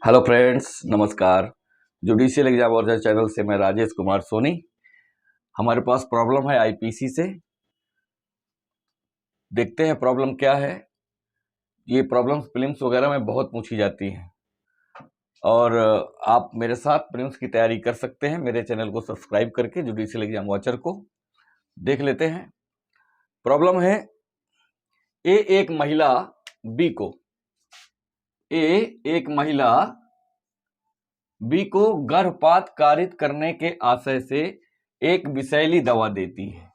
Hello friends, नमस्कार। Judicial exam warrior channel से मैं राजेश कुमार सोनी। हमारे पास प्रॉब्लम है आईपीसी से। देखते हैं प्रॉब्लम क्या है। ये प्रॉब्लम्स प्रीलिम्स वगैरह में बहुत पूछी जाती हैं और आप मेरे साथ प्रीलिम्स की तैयारी कर सकते हैं। मेरे चैनल को सब्सक्राइब करके जुडिशियल एग्जाम वॉचर को देख लेते हैं। प्रॉब्लम है एक महिला बी को गर्भपात कारित करने के आशय से एक विषैली दवा देती है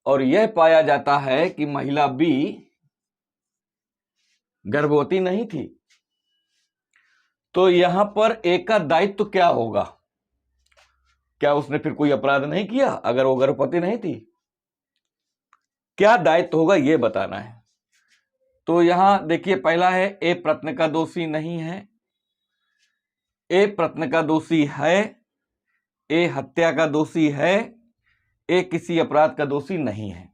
और यह पाया जाता है कि महिला बी गर्भवती नहीं थी। तो यहां पर ए का दायित्व क्या होगा? क्या उसने फिर कोई अपराध नहीं किया अगर वो गर्भवती नहीं थी? क्या दायित्व होगा यह बताना है। तो यहां देखिए, पहला है ए प्रत्न का दोषी नहीं है, ए प्रत्न का दोषी है, ए हत्या का दोषी है, ए किसी अपराध का दोषी नहीं है।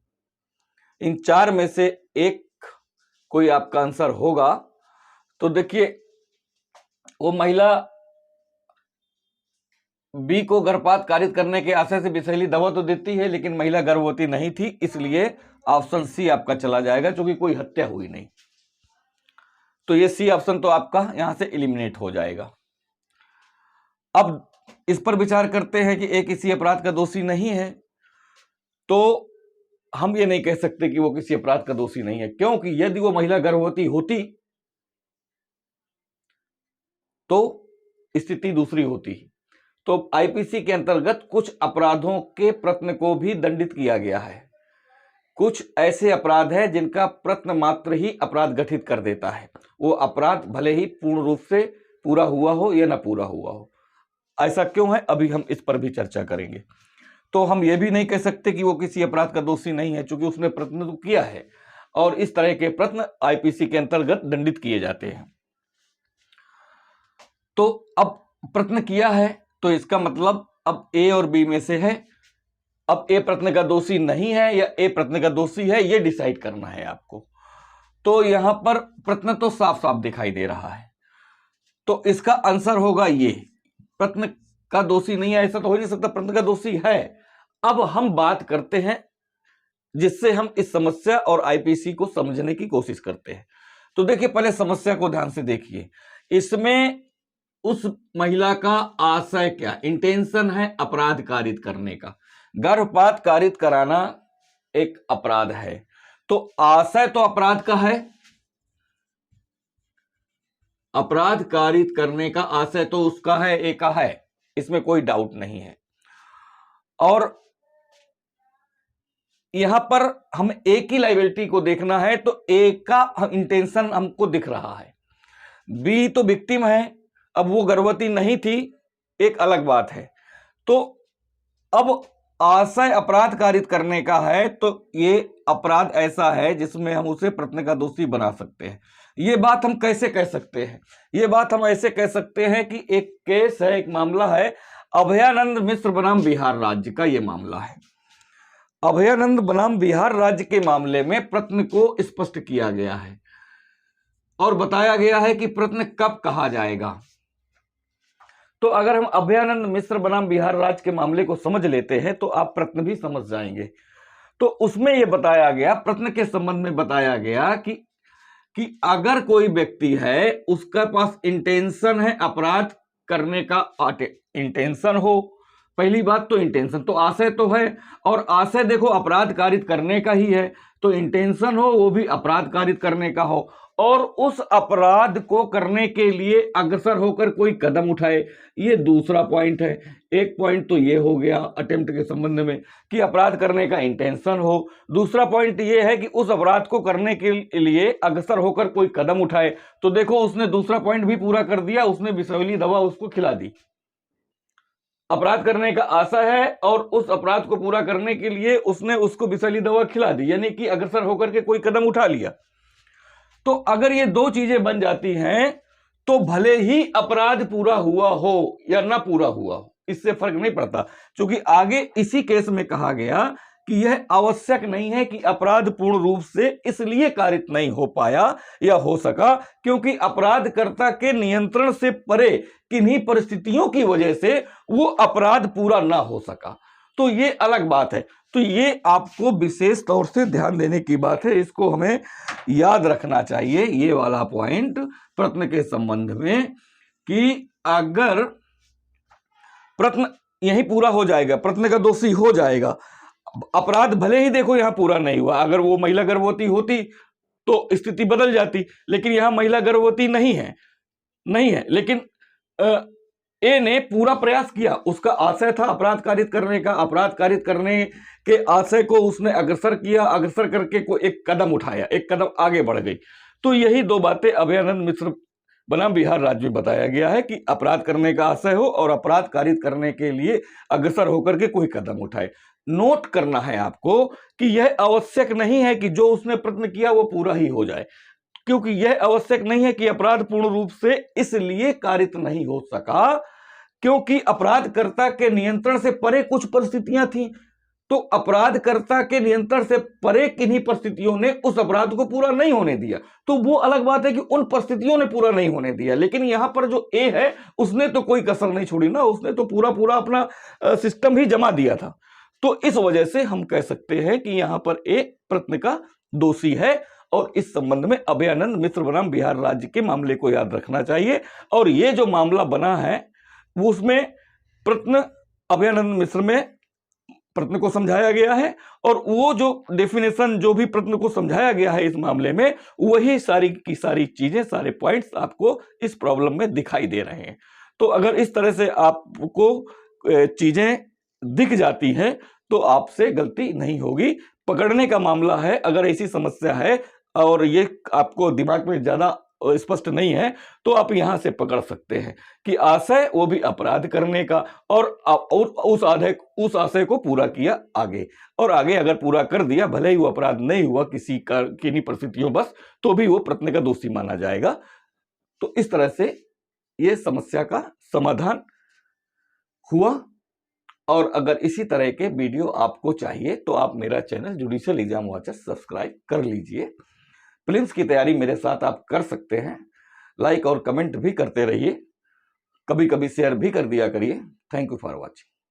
इन चार में से एक कोई आपका आंसर होगा। तो देखिए, वो महिला बी को गर्भपात कारित करने के आशय से विषैली दवा तो देती है, लेकिन महिला गर्भवती नहीं थी, इसलिए ऑप्शन सी आपका चला जाएगा, क्योंकि कोई हत्या हुई नहीं। तो ये सी ऑप्शन तो आपका यहां से एलिमिनेट हो जाएगा। अब इस पर विचार करते हैं कि ए किसी अपराध का दोषी नहीं है, तो हम ये नहीं कह सकते कि वो किसी अपराध का दोषी नहीं है, क्योंकि यदि वो महिला गर्भवती होती तो स्थिति दूसरी होती। तो आईपीसी के अंतर्गत कुछ अपराधों के प्रत्न को भी दंडित किया गया है। कुछ ऐसे अपराध हैं जिनका प्रत्न मात्र ही अपराध गठित कर देता है। वो अपराध भले ही पूर्ण रूप से पूरा हुआ हो या ना पूरा हुआ हो। ऐसा क्यों है, अभी हम इस पर भी चर्चा करेंगे। तो हम ये भी नहीं कह सकते कि वो किसी अपराध का दोषी नहीं है, क्योंकि उसने प्रत्न तो किया है और इस तरह के प्रत्न आईपीसी के अंतर्गत दंडित किए जाते हैं। तो अब प्रत्न किया है, तो इसका मतलब अब ए और बी में से है। अब ए प्रत्न का दोषी नहीं है या ए प्रत्न का दोषी है, ये डिसाइड करना है आपको। तो यहां पर प्रत्न तो साफ साफ दिखाई दे रहा है, तो इसका आंसर होगा ये। प्रत्न का दोषी नहीं है, ऐसा तो हो नहीं सकता, प्रत्न का दोषी है। अब हम बात करते हैं जिससे हम इस समस्या और आईपीसी को समझने की कोशिश करते हैं। तो देखिए, पहले समस्या को ध्यान से देखिए। इसमें उस महिला का आशय क्या, इंटेंशन है अपराध कारित करने का। गर्भपात कारित कराना एक अपराध है, तो आशय तो अपराध का है। अपराध कारित करने का आशय तो उसका है, ए का है, इसमें कोई डाउट नहीं है। और यहां पर हम ए की लायबिलिटी को देखना है, तो ए का इंटेंशन हमको दिख रहा है। बी तो विक्टिम है, अब वो गर्भवती नहीं थी, एक अलग बात है। तो अब आशय अपराध कारित करने का है, तो ये अपराध ऐसा है जिसमें हम उसे प्रत्न का दोषी बना सकते हैं। ये बात हम कैसे कह सकते हैं? ये बात हम ऐसे कह सकते हैं कि एक केस है, एक मामला है अभयानंद मिश्र बनाम बिहार राज्य का। ये मामला है अभयानंद बनाम बिहार राज्य के मामले में प्रत्न को स्पष्ट किया गया है और बताया गया है कि प्रत्न कब कहा जाएगा। तो अगर हम अभयानंद मिश्र बनाम बिहार राज्य के मामले को समझ लेते हैं तो आप प्रत्न भी समझ जाएंगे। तो उसमें यह बताया गया, प्रत्न के संबंध में बताया गया कि अगर कोई व्यक्ति है, उसका पास इंटेंशन है अपराध करने का, इंटेंशन हो, पहली बात तो इंटेंशन, तो आशय तो है, और आशय देखो अपराध कारित करने का ही है, तो इंटेंशन हो वो भी अपराध कारित करने का हो, और उस अपराध को करने के लिए अग्रसर होकर कोई कदम उठाए, ये दूसरा पॉइंट है। एक पॉइंट तो ये हो गया अटेम्प्ट के संबंध में कि अपराध करने का इंटेंशन हो। दूसरा पॉइंट ये है कि उस अपराध को करने के लिए अग्रसर होकर कोई कदम उठाए। तो देखो, उसने दूसरा पॉइंट भी पूरा कर दिया, उसने विषैली दवा उसको खिला दी। अपराध करने का आशय है और उस अपराध को पूरा करने के लिए उसने उसको विषैली दवा खिला दी, यानी कि अग्रसर होकर के कोई कदम उठा लिया। तो अगर ये दो चीजें बन जाती हैं तो भले ही अपराध पूरा हुआ हो या ना पूरा हुआ हो, इससे फर्क नहीं पड़ता, क्योंकि आगे इसी केस में कहा गया कि यह आवश्यक नहीं है कि अपराध पूर्ण रूप से इसलिए कारित नहीं हो पाया या हो सका क्योंकि अपराधकर्ता के नियंत्रण से परे किन्हीं परिस्थितियों की वजह से वो अपराध पूरा ना हो सका। तो ये अलग बात है। तो ये आपको विशेष तौर से ध्यान देने की बात है, इसको हमें याद रखना चाहिए, ये वाला पॉइंट प्रश्न के संबंध में, कि अगर प्रश्न यही पूरा हो जाएगा, प्रश्न का दोषी हो जाएगा, अपराध भले ही देखो यहां पूरा नहीं हुआ, अगर वो महिला गर्भवती होती तो स्थिति बदल जाती, लेकिन यहां महिला गर्भवती नहीं है, लेकिन ए ने पूरा प्रयास किया, उसका आशय था अपराध कारित करने का, अपराध कारित करने के आशय को उसने अग्रसर किया, अग्रसर करके को एक कदम उठाया, एक कदम आगे बढ़ गई। तो यही दो बातें अभयानंद मिश्र बनाम बिहार राज्य में बताया गया है कि अपराध करने का आशय हो और अपराध कारित करने के लिए अग्रसर होकर के कोई कदम उठाए। नोट करना है आपको कि यह आवश्यक नहीं है कि जो उसने प्रश्न किया वो पूरा ही हो जाए, क्योंकि यह आवश्यक नहीं है कि अपराध पूर्ण रूप से इसलिए कारित नहीं हो सका क्योंकि अपराधकर्ता के नियंत्रण से परे कुछ परिस्थितियां थी। तो अपराधकर्ता के नियंत्रण से परे किन्हीं परिस्थितियों ने उस अपराध को पूरा नहीं होने दिया। तो वो अलग बात है कि उन परिस्थितियों ने पूरा नहीं होने दिया, लेकिन यहां पर जो ए है उसने तो कोई कसर नहीं छोड़ी ना, उसने तो पूरा अपना सिस्टम ही जमा दिया था। तो इस वजह से हम कह सकते हैं कि यहां पर ए प्रश्न का दोषी है और इस संबंध में अभयानंद मिश्र बनाम बिहार राज्य के मामले को याद रखना चाहिए। और ये जो मामला बना है वो उसमें प्रश्न अभयानंद मिश्र में प्रश्न को समझाया गया है और वो जो डेफिनेशन जो भी प्रश्न को समझाया गया है इस मामले में, वही सारी की सारी चीजें, सारे पॉइंट्स आपको इस प्रॉब्लम में दिखाई दे रहे हैं। तो अगर इस तरह से आपको चीजें दिख जाती हैं तो आपसे गलती नहीं होगी। पकड़ने का मामला है, अगर ऐसी समस्या है और ये आपको दिमाग में ज्यादा स्पष्ट नहीं है तो आप यहां से पकड़ सकते हैं कि आशय वो भी अपराध करने का और उस आशय को पूरा किया आगे, और आगे अगर पूरा कर दिया, भले ही वो अपराध नहीं हुआ किन्हीं परिस्थितियों बस, तो भी वो प्रश्न का दोषी माना जाएगा। तो इस तरह से ये समस्या का समाधान हुआ। और अगर इसी तरह के वीडियो आपको चाहिए तो आप मेरा channel judicial exam watcher subscribe कर लीजिए। प्रीलिम्स की तैयारी मेरे साथ आप कर सकते हैं। लाइक और कमेंट भी करते रहिए, कभी कभी शेयर भी कर दिया करिए। Thank you for watching.